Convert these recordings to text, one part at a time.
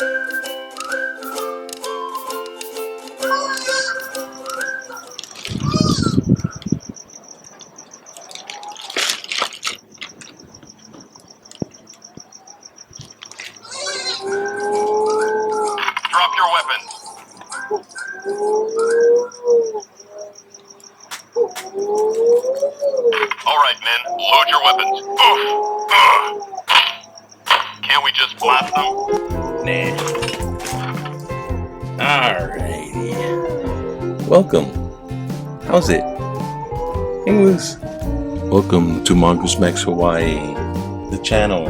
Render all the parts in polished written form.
Drop your weapons. All right, men, load your weapons. Can't we just blast them? Nah. Alrighty. Welcome. How's it? Hang loose. Welcome to Mongoose Max Hawaii, the channel.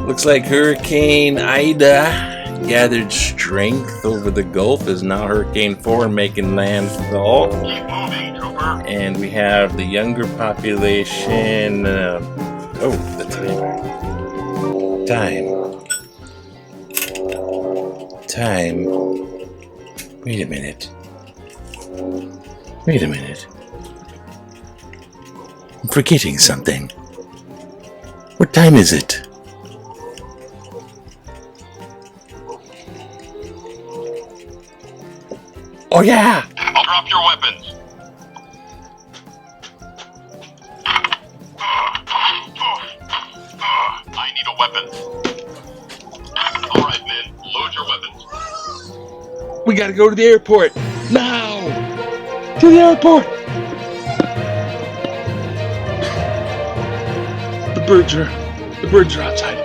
Looks like Hurricane Ida gathered strength over the Gulf, is now Hurricane 4 making landfall. Keep moving, Cooper. And we have the younger population. The time. Wait a minute. I'm forgetting something. What time is it? Oh yeah! I'll drop your weapons. I need a weapon. All right, men, load your weapons. We gotta go to the airport now. To the airport. The birds are outside.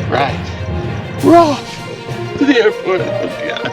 Right. We're off to the airport. Oh God.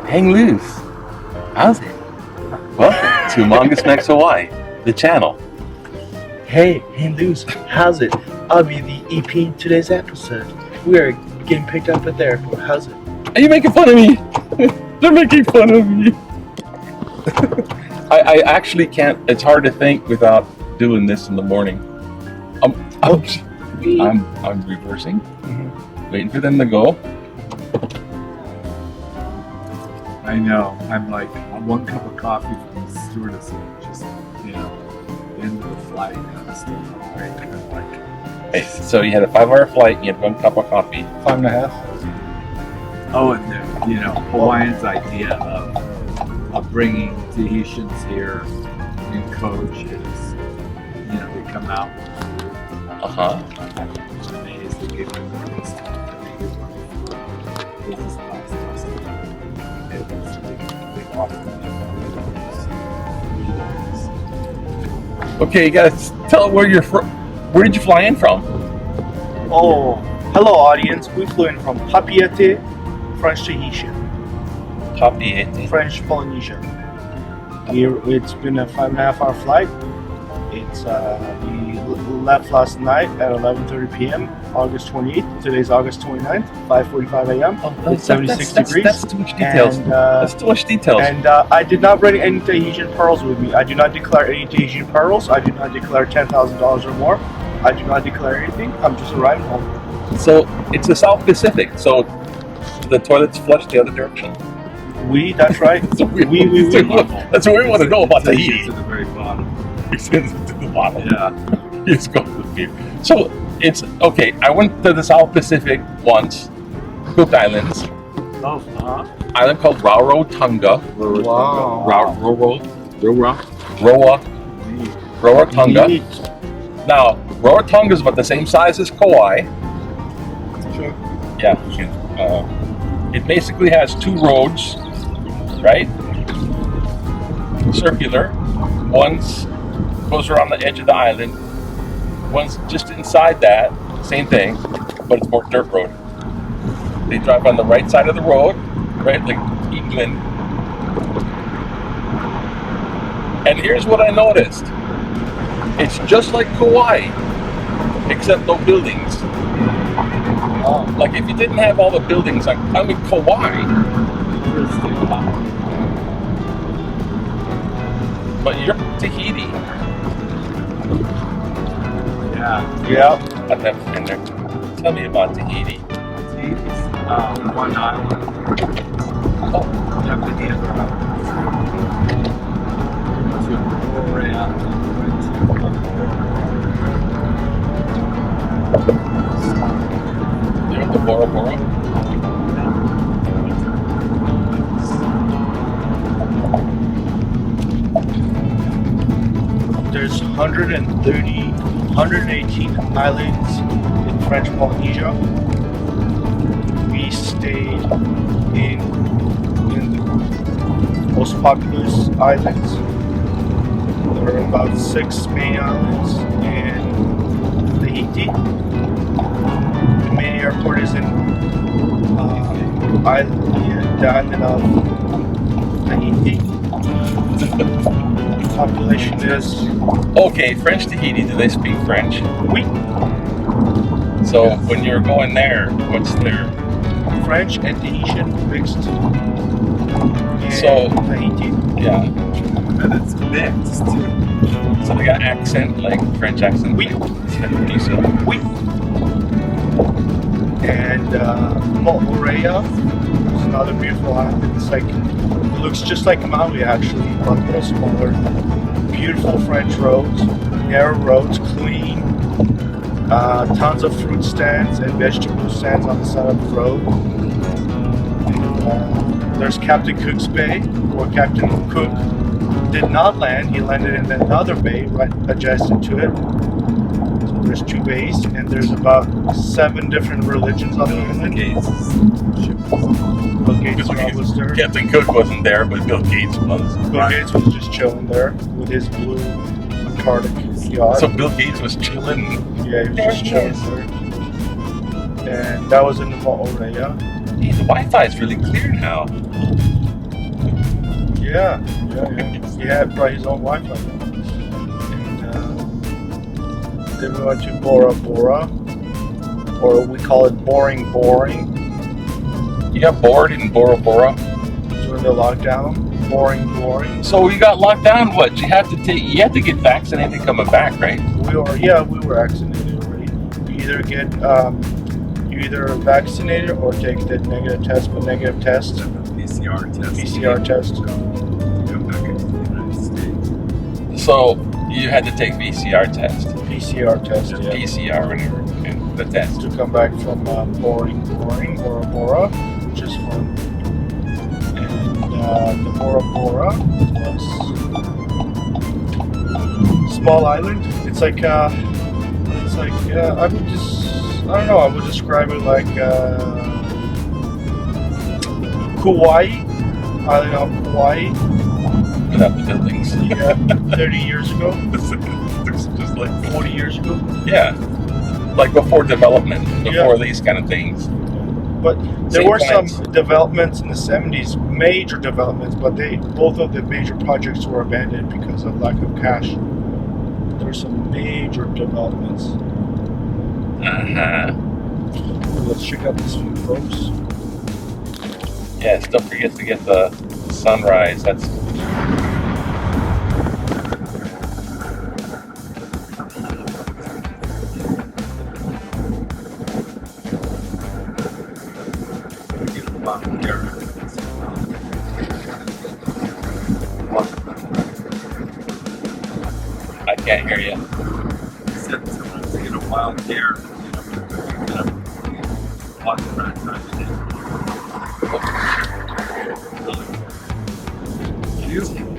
Hang loose. How's it? Welcome to Mongoose Max Hawaii, the channel. Hey, loose. How's it? I'll be the EP in today's episode. We are getting picked up at the airport. How's it? Are you making fun of me? They're making fun of me. I actually can't. It's hard to think without doing this in the morning. I'm reversing, waiting for them to go. I know. I'm like one cup of coffee from the stewardess, just the end of the flight, kind of stuff. Right? Kind of like. Hey, so you had a 5-hour flight. And you had 1 cup of coffee. 5.5. Oh, and the Hawaiians' idea of bringing Tahitians here in coach is, they come out. Uh-huh. I'm amazed they give them this time. Business class. They offer them Okay, you guys tell where you're from. Where did you fly in from? Oh, hello audience. We flew in from Papeete, French Tahitian, Papeete. French Polynesia. It's been a 5.5-hour flight. It's we left last night at 11:30 p.m. August 28th. Today's August 29th, 5:45 a.m. It's 76 degrees. That's too much details. And, that's too much details. And I did not bring any Tahitian pearls with me. I do not declare any Tahitian pearls. I do not declare $10,000 or more. I do not declare anything. I'm just arriving home. So it's the South Pacific. So the toilets flush the other direction. That's right. So we that's what we want to know about Tahiti. to the very bottom. He sends it to the bottom. Yeah. He's going to the beer. So It's okay. I went to the South Pacific once, Cook Islands, Oh, island called Rarotonga. Wow. Rarotonga. Neat. Now, Rarotonga is about the same size as Kauai. Sure. Yeah. It basically has two roads, right? Circular. One's goes around the edge of the island. One's just inside that. Same thing, but it's more dirt road. They drive on the right side of the road, right, like England. And here's what I noticed. It's just like Kauai, except no buildings. Like if you didn't have all the buildings, like I mean Kauai, but you're Tahiti. Yeah. I've never been there. Tell me about Tahiti. One island. Oh, After the other island. To Korea. you went to Bora Bora? There's 118 islands in French Polynesia. We stayed in the most populous islands. There are about 6 main islands in Tahiti. The main airport is in the island of Tahiti. Population is Okay, French Tahiti, do they speak French? oui, So when you're going there, what's their... French and Tahitian mixed. In So- Tahiti. Yeah, And it's mixed too. so they got accent, like French accent? Oui. So, Oui. And Moorea is another beautiful island. It's like, it looks just like Maui actually, but a little smaller. Beautiful French roads, narrow roads, clean. Tons of fruit stands and vegetable stands on the side of the road. There's Captain Cook's Bay, where Captain Cook did not land. He landed in another bay right adjacent to it. So there's 2 bays, and there's about 7 different religions on the island. Bill Gates was there. Captain Cook wasn't there, but Bill Gates was. Bill Gates was just chilling there with his blue Antarctic yacht. So Bill Gates was chilling. Yeah, he was just chilling there. And that was in the Moorea. Hey, the Wi-Fi is really clear now. Yeah. He had brought his own Wi-Fi. And then we went to Bora Bora, or we call it Boring. You got bored in Bora Bora? During the lockdown. Boring. So you got locked down. What? You have to get vaccinated coming back, right? We were vaccinated already. You either vaccinated or take the negative test, but negative test, PCR test. PCR test. Come back into the United States. So you had to take PCR test. PCR test, yeah. PCR, whatever, and the test. To come back from Boring, Bora Bora, which is fun. And the Bora Bora was small island. It's like I would describe it like Kauai, island of Kauai. Without the buildings. Yeah, 30 years ago, It's just like 40 years ago. yeah, like before development, before these kind of things. But there Same were some plans. developments in the 70s, major developments, but both of the major projects were abandoned because of lack of cash. There were some major developments. Let's check out these few folks. Yes, don't forget to get the sunrise. That's I can't hear you. Said sometimes they get a wild deer. on track kind of thing. Really cool.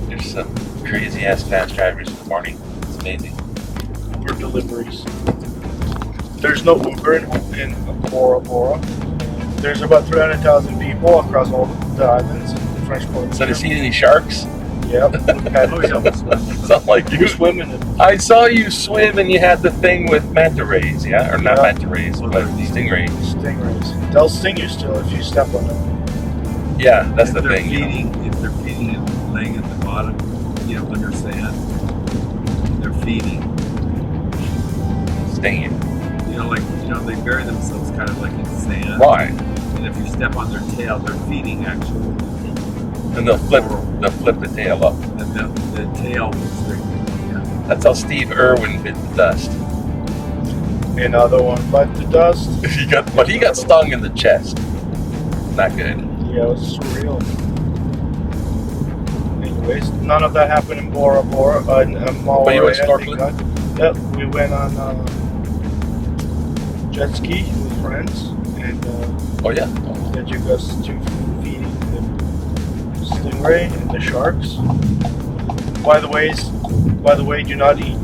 There's some crazy ass fast drivers in the morning. It's amazing. For deliveries. There's no Uber in Bora Bora. There's about 300,000 people across all the islands in the French Polynesia. So, have you seen any sharks? Yep. Sound like You you. swim in it. I saw you swim and you had the thing with manta rays, yeah? Or not Yeah. manta rays, but stingrays. Stingrays. They'll sting you still if you step on them. Yeah, that's If the they're thing. You know. If they're feeding and laying at the bottom, under sand, they're feeding. Sting you. They bury themselves kind of like in sand. Why? And if you step on their tail, they're feeding actually. And they'll flip the tail up. And the tail will straighten. Yeah. That's how Steve Irwin bit the dust. Another one bite the dust. He got stung in the chest. Not good. Yeah, it was surreal. Anyways, none of that happened in Bora Bora. In But you went snorkeling? Yep, we went on jet ski with friends, and Oh yeah. they took us to feeding the stingray and the sharks. By the way, do not eat.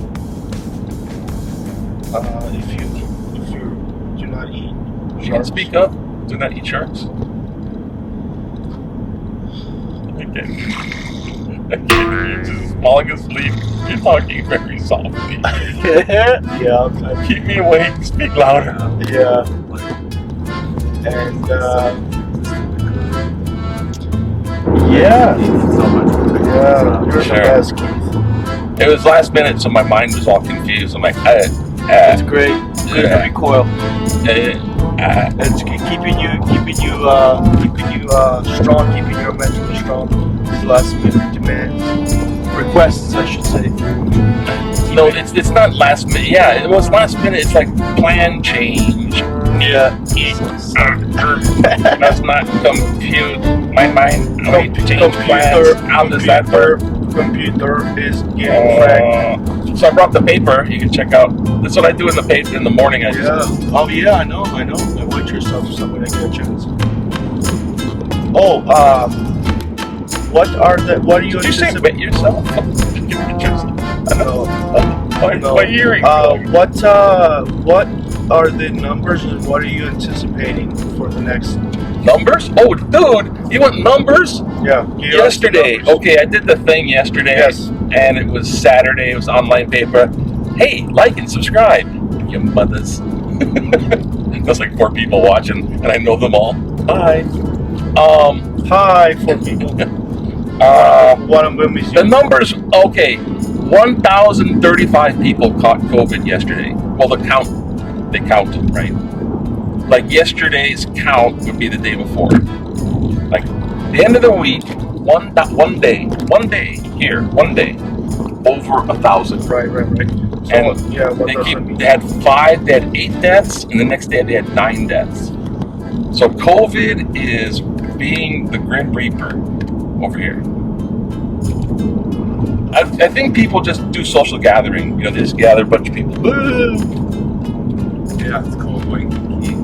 If you do not eat You can sharks. speak up. Do not eat sharks. Okay. You're just falling asleep. You're talking very softly. Yeah, Keep me awake. Speak louder. yeah, and yeah, So much. you're the Sure. best, Keith. It was last minute, so my mind was all confused. I'm like, It's great. Good Yeah. recoil. It's keeping you strong, keeping you mentally strong. These last minute demands, requests, I should say. no, it's not last minute. Yeah, it was last minute. It's like plan change. Yeah. That's not compute. My mind. Wait, change plans. How does that work? Computer is getting fragged. So I brought the paper. You can check out. That's what I do in the paper in the morning. I just Yeah. Oh yeah, I know. I watch your stuff when I get a chance. Oh, what are you? Did you say wet yourself? I know. My hearing. What are the numbers and what are you anticipating for the next? Numbers? Oh, dude, you want numbers? Yeah. Yesterday. Okay, I did the thing yesterday. Yes. And it was Saturday. It was online paper. Hey, like and subscribe. You mothers. There's like 4 people watching, and I know them all. Hi. Hi, 4 people. One of them is The you. numbers, okay, 1,035 people caught COVID yesterday. Well, they count, right? Like yesterday's count would be the day before. Like the end of the week, one day, over 1,000. Right. So, And what does that mean? They had 5, they had 8 deaths, and the next day they had 9 deaths. So COVID is being the Grim Reaper over here. I think people just do social gathering. They just gather a bunch of people. Woo! Yeah, it's called Waikiki.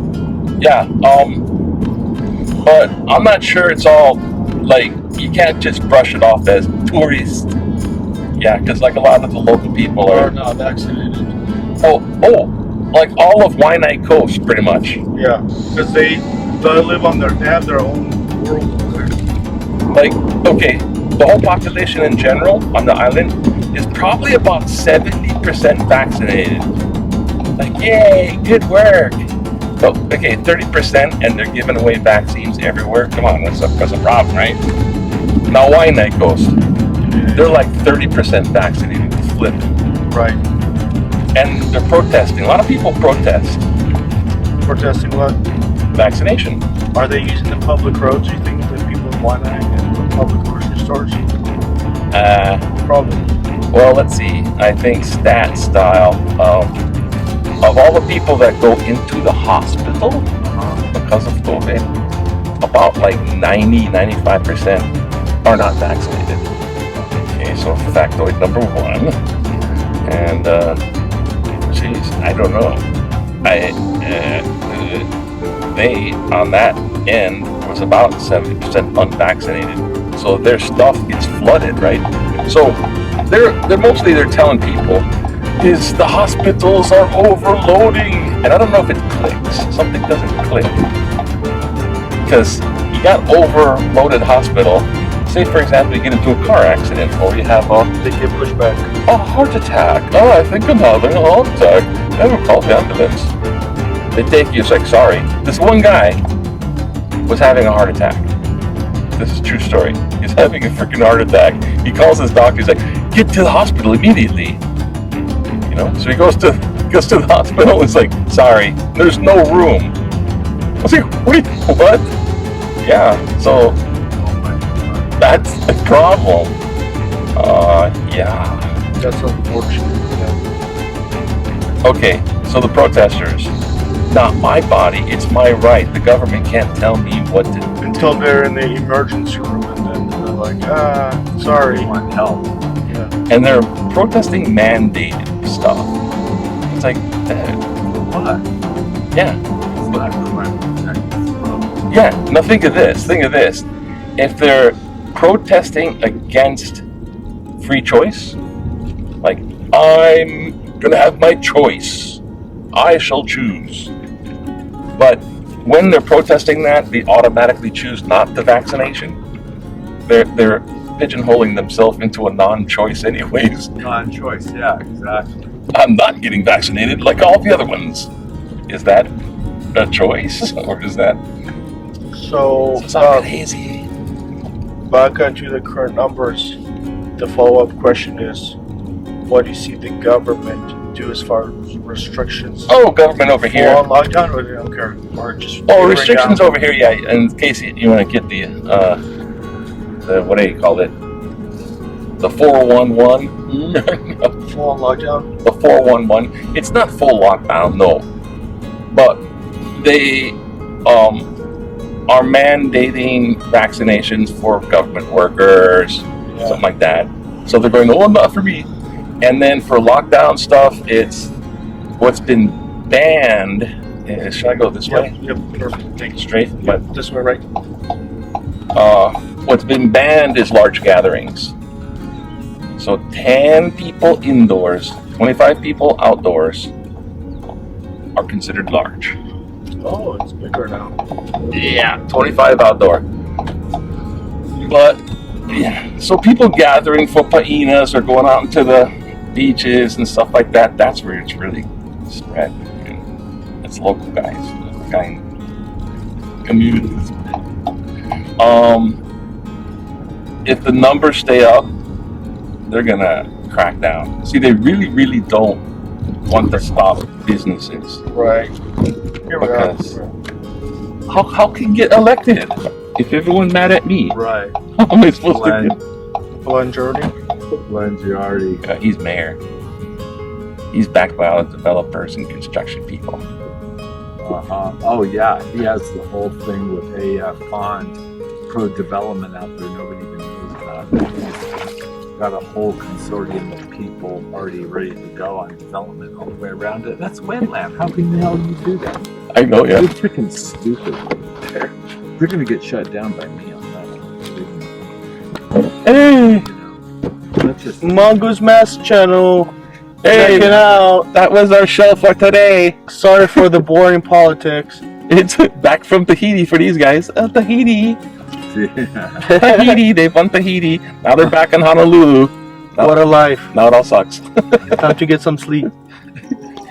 Yeah, but I'm not sure it's all, like, you can't just brush it off as tourist. Yeah, because like a lot of the local people Or are, not vaccinated. like all of Waianae Coast, pretty much. Yeah, because they live they have their own world over there. Like, okay, the whole population in general on the island is probably about 70% vaccinated. Like, yay, good work. But, okay, 30%, and they're giving away vaccines everywhere. Come on, that's a problem, right? Now, Waianae Coast, they're like 30% vaccinated. It's flipped. Right. And they're protesting. A lot of people protest Protesting what? vaccination. Are they using the public roads? You think that people in Waianae and the public grocery stores? Probably. Well, let's see. I think stat style. Of all the people that go into the hospital because of COVID, about like 90-95% are not vaccinated. Okay, so factoid number 1. And, geez, I don't know. vaccinated, they, on that end, was about 70% unvaccinated. So their stuff gets flooded, right? So they're telling people is the hospitals are overloading. And I don't know if it clicks. Something doesn't click. Because you got overloaded hospital. Say, for example, you get into a car accident or you have They get pushed back. a heart attack. Oh, I think I'm having a heart attack. Never called the ambulance. They take you, it's like, sorry. This one guy was having a heart attack. This is a true story. He's having a freaking heart attack. He calls his doctor. He's like, get to the hospital immediately. You know, so he goes to the hospital. It's like, sorry, there's no room. I was like, wait, what? Yeah, so that's the problem. Yeah. That's unfortunate. Yeah. Okay, so the protesters. Not my body, it's my right. The government can't tell me what to do. Until they're in the emergency room and then they're like, sorry. They want help. Yeah. And they're protesting mandated stuff. It's like, What? yeah. It's not crime. Yeah, now think of this. If they're protesting against free choice, like, I'm gonna have my choice, I shall choose. But when they're protesting that, they automatically choose not the vaccination. They're pigeonholing themselves into a non-choice anyways. Non-choice, yeah, exactly. I'm not getting vaccinated like all the other ones. Is that a choice? Or is that... So, It's not hazy. back onto the current numbers, the follow-up question is, what do you see the government do as far as restrictions? Oh, government over here. Full on lockdown, or they don't care? Or just Oh, tapering restrictions down? over here, yeah. In case you want to get the what do you call it? The 411. Full on lockdown? The 411. It's not full lockdown, no. But they are mandating vaccinations for government workers, something like that. So they're going, oh, not for me. And then for lockdown stuff, it's what's been banned. Should I go this way? Yep, perfect. Thank you. Straight? Yep, this way, right? What's been banned is large gatherings. So 10 people indoors, 25 people outdoors are considered large. Oh, it's bigger now. Yeah, 25 outdoor. But, yeah, so people gathering for painas or going out into the beaches and stuff like that, that's where it's really spread. And it's local guys, local guy communities. If the numbers stay up, they're gonna crack down. See, they really, really don't want to stop businesses. Right. Here we Because are. how can you get elected if everyone's mad at me? Right. How am I supposed Glenn, to Glenn Jordy. Glenn Giardi. get? He's mayor. He's backed by all the developers and construction people. Oh yeah, he has the whole thing with AF Pond pro development out there. Nobody even knows about it. He's got a whole consortium of people already ready to go on development all the way around it. That's wetland. How can the hell you do that? I know, yeah. You're freaking stupid. They're gonna get shut down by me on that one. Hey, You know, that's just Mongoose Mass Channel. hey, Check it out. that was our show for today. Sorry for the boring politics. It's back from Tahiti for these guys. Tahiti. yeah. Tahiti, they won Tahiti. Now they're back in Honolulu. What a life. Now it all sucks. Time to get some sleep.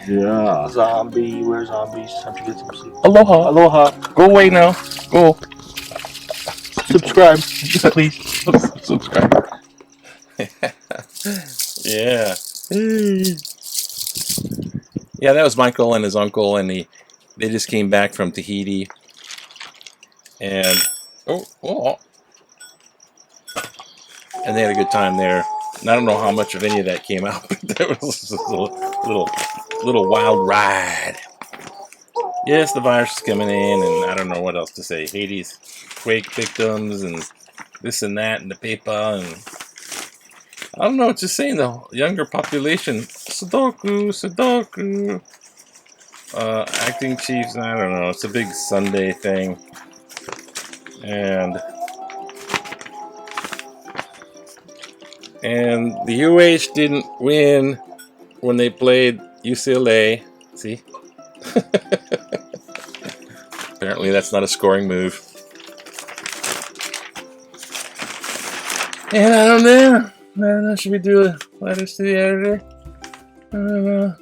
Yeah. Zombie, we're zombies. Time to get some sleep. Aloha. Aloha. Go away now. Go. Subscribe, please. Subscribe. Yeah. Yeah, that was Michael and his uncle, and they just came back from Tahiti. And and they had a good time there. And I don't know how much of any of that came out, but there was just a little wild ride. Yes, the virus is coming in, and I don't know what else to say. Haiti's quake victims and this and that, and the paper, and I don't know. It's just saying the younger population. Sudoku. Acting chiefs, I don't know. It's a big Sunday thing. And the UH didn't win when they played UCLA. See? Apparently that's not a scoring move. And I don't know. Should we do letters to the editor? I don't know.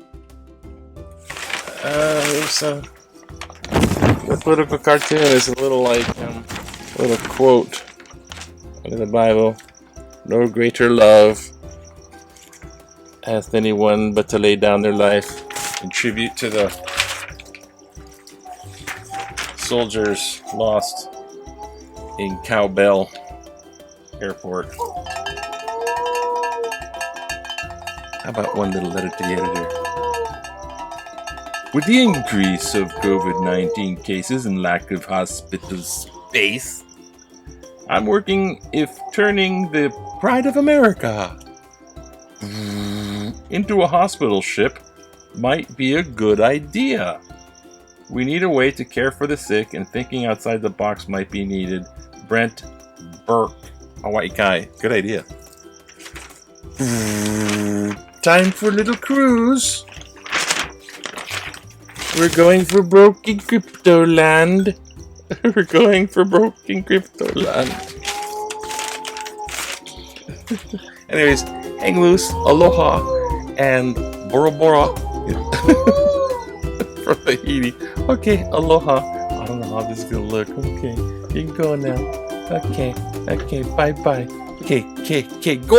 The political cartoon is a little like little quote out of the Bible. No greater love hath anyone but to lay down their life in tribute to the soldiers lost in Cowbell Airport. How about one little letter to the editor? With the increase of COVID-19 cases and lack of hospital space, I'm working if turning the Pride of America into a hospital ship might be a good idea. We need a way to care for the sick, and thinking outside the box might be needed. Brent Burke, Hawaii Kai. Good idea. Time for a little cruise. We're going for broken crypto land. We're going for broken crypto land. Anyways, hang loose, aloha, and Bora Bora from Tahiti. Okay, aloha. I don't know how this is gonna look. Okay, you can go now. Okay, bye bye. Okay, go!